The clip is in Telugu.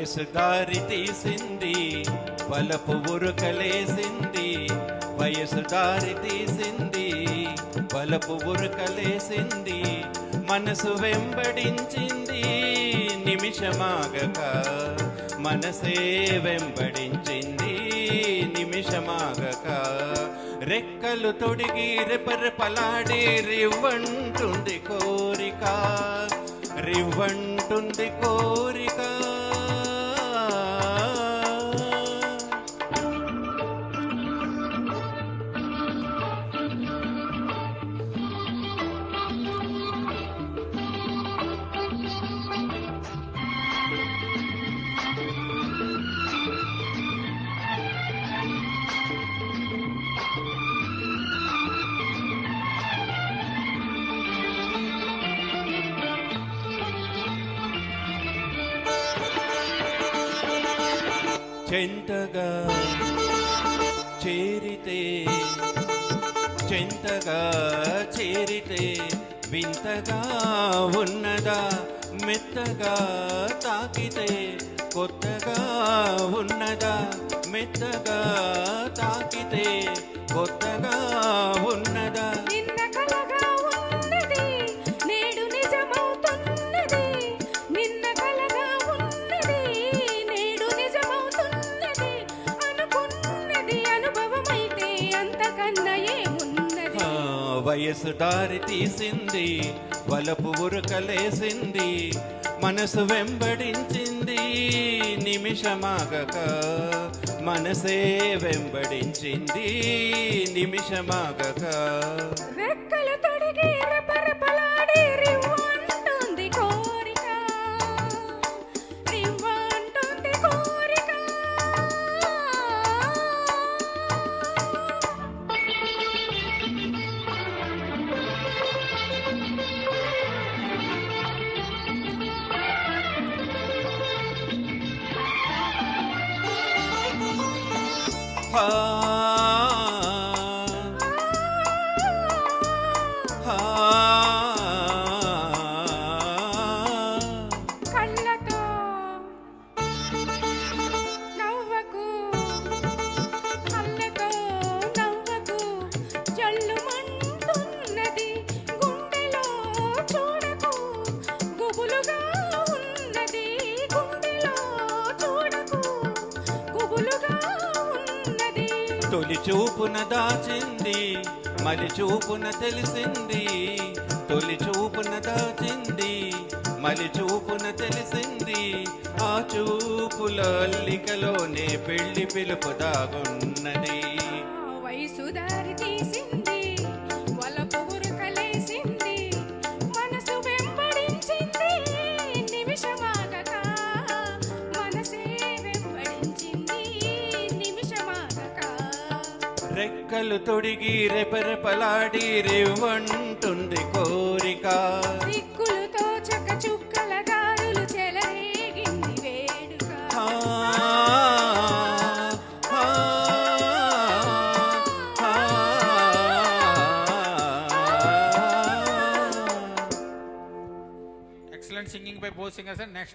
వయసు దారి తీసింది, వలపు ఉరుకలేసింది. వయసు దారి తీసింది, వలపు ఉరుకలేసింది. మనసు వెంబడించింది నిమిషమాగక, మనసే వెంబడించింది నిమిషమాగక. రెక్కలు తొడిగి రెపరెపలాడి రివ్వంటుంది కోరిక, రివ్వంటుంది కోరిక. చెంతగా చేరితే, చెంతగా చేరితే వింతగా ఉన్నదా, మెత్తగా తాకితే కొత్తగా ఉన్నదా, మెత్తగా తాకితే కొత్తగా ఉన్నదా. వయసు దారి తీసింది, వలపు ఉరకలేసింది. మనసు వెంబడించింది నిమిషమాగక, మనసే వెంబడించింది నిమిషమాగక. రెక్కలు తొడిగి రెపరెపలాడి రివ్వంటుంది కోరిక, రివ్వంటుంది కోరిక. కళ్ళతో నవ్వకు, కళ్ళతో నవ్వకు, జల్లుమంటున్నది గుండెలో చూడకు, గుబులుగా ఉన్నది గుండెలో చూడకు, గుబులుగా. తొలి చూపున దాచింది, మలి చూపున తెలిసింది. తొలి చూపున దాచింది, మలి చూపున తెలిసింది. ఆ చూపుల అల్లికలోనే పెళ్లి పిలుపు దాగున్నది. వయసు దారి తీసింది, వలపు ఉరకలేసింది. మనసు వెంబడించింది నిమిషమాగక, మనసే వెంబడించింది నిమిషమాగక. రెక్కలు తొడిగి రెపరెపలాడి రివ్వంటుంది కోరిక. దిక్కులతో చక్క చుక్కల గారులు చెలరేగింది వేడుక. Excellent singing by both singers. And next